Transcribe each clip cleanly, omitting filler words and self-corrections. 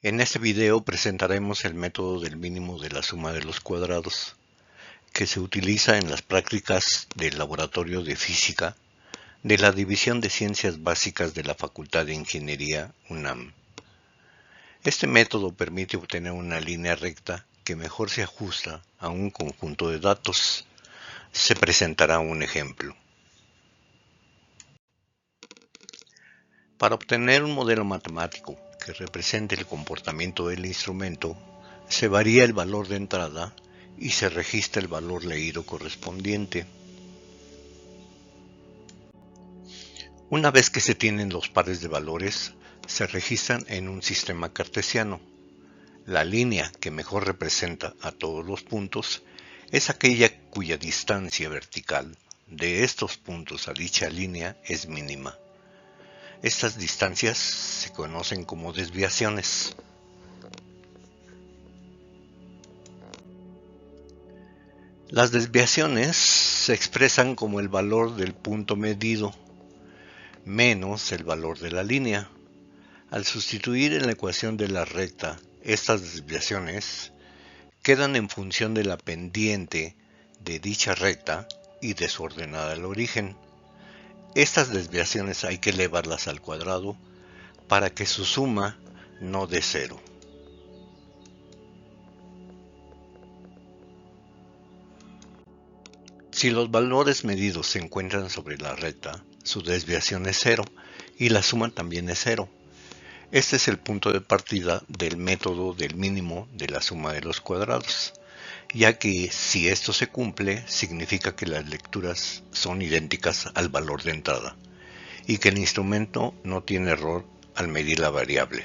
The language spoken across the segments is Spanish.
En este video presentaremos el método del mínimo de la suma de los cuadrados, que se utiliza en las prácticas del Laboratorio de Física de la División de Ciencias Básicas de la Facultad de Ingeniería UNAM. Este método permite obtener una línea recta que mejor se ajusta a un conjunto de datos. Se presentará un ejemplo. Para obtener un modelo matemático que represente el comportamiento del instrumento, se varía el valor de entrada y se registra el valor leído correspondiente. Una vez que se tienen los pares de valores, se registran en un sistema cartesiano. La línea que mejor representa a todos los puntos es aquella cuya distancia vertical de estos puntos a dicha línea es mínima. Estas distancias se conocen como desviaciones. Las desviaciones se expresan como el valor del punto medido menos el valor de la línea. Al sustituir en la ecuación de la recta estas desviaciones, quedan en función de la pendiente de dicha recta y de su ordenada al origen. Estas desviaciones hay que elevarlas al cuadrado para que su suma no dé cero. Si los valores medidos se encuentran sobre la recta, su desviación es cero y la suma también es cero. Este es el punto de partida del método del mínimo de la suma de los cuadrados, ya que si esto se cumple, significa que las lecturas son idénticas al valor de entrada y que el instrumento no tiene error al medir la variable.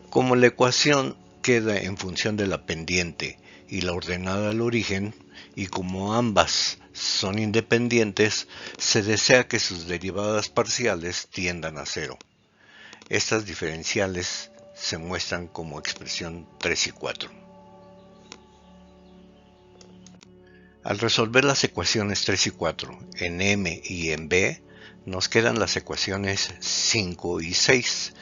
Como la ecuación queda en función de la pendiente y la ordenada al origen, y como ambas son independientes, se desea que sus derivadas parciales tiendan a cero. Estas diferenciales se muestran como expresión 3 y 4. Al resolver las ecuaciones 3 y 4 en M y en B, nos quedan las ecuaciones 5 y 6,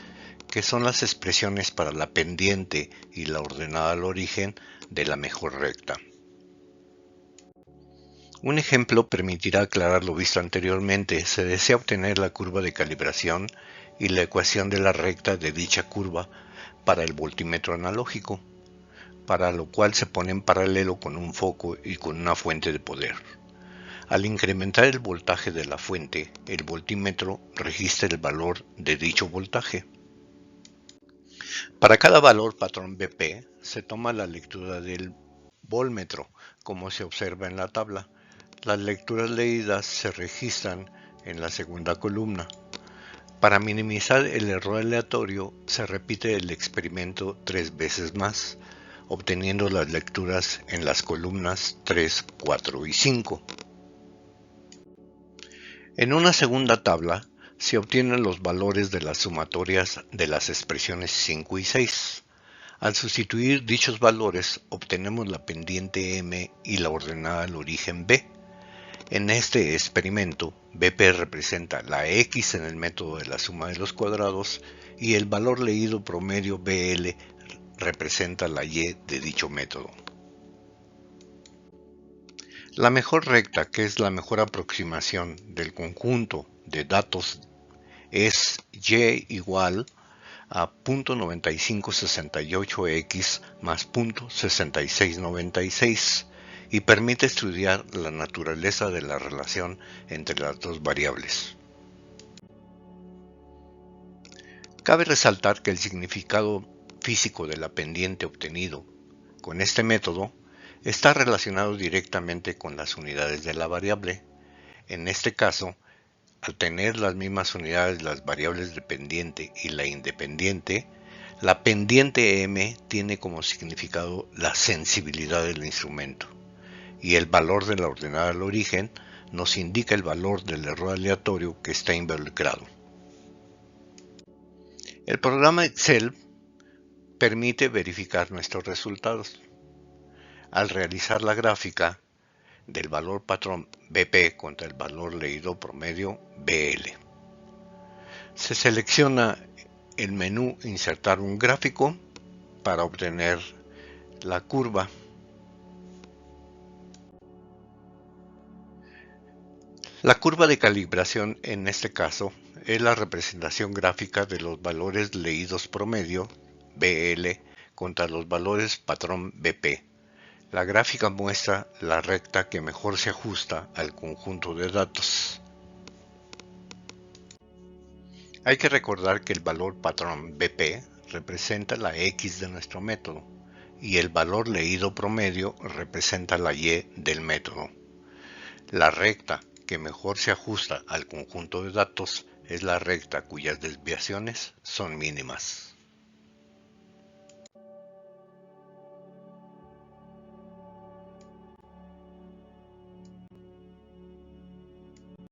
que son las expresiones para la pendiente y la ordenada al origen de la mejor recta. Un ejemplo permitirá aclarar lo visto anteriormente. Se desea obtener la curva de calibración y la ecuación de la recta de dicha curva para el voltímetro analógico, para lo cual se pone en paralelo con un foco y con una fuente de poder. Al incrementar el voltaje de la fuente, el voltímetro registra el valor de dicho voltaje. Para cada valor patrón BP, se toma la lectura del voltmetro, como se observa en la tabla. Las lecturas leídas se registran en la segunda columna. Para minimizar el error aleatorio, se repite el experimento 3 veces más, obteniendo las lecturas en las columnas 3, 4 y 5. En una segunda tabla, se obtienen los valores de las sumatorias de las expresiones 5 y 6. Al sustituir dichos valores, obtenemos la pendiente M y la ordenada al origen B. En este experimento, BP representa la X en el método de la suma de los cuadrados y el valor leído promedio BL representa la Y de dicho método. La mejor recta, que es la mejor aproximación del conjunto de datos, es Y igual a 0.9568x más 0.6696 y permite estudiar la naturaleza de la relación entre las dos variables. Cabe resaltar que el significado físico de la pendiente obtenido con este método está relacionado directamente con las unidades de la variable. En este caso, al tener las mismas unidades las variables dependiente y la independiente, la pendiente M tiene como significado la sensibilidad del instrumento y el valor de la ordenada al origen nos indica el valor del error aleatorio que está involucrado. El programa Excel permite verificar nuestros resultados. Al realizar la gráfica del valor patrón BP contra el valor leído promedio BL, se selecciona el menú Insertar un gráfico para obtener la curva. La curva de calibración en este caso es la representación gráfica de los valores leídos promedio, BL, contra los valores patrón BP. La gráfica muestra la recta que mejor se ajusta al conjunto de datos. Hay que recordar que el valor patrón BP representa la X de nuestro método y el valor leído promedio representa la Y del método. La recta que mejor se ajusta al conjunto de datos es la recta cuyas desviaciones son mínimas.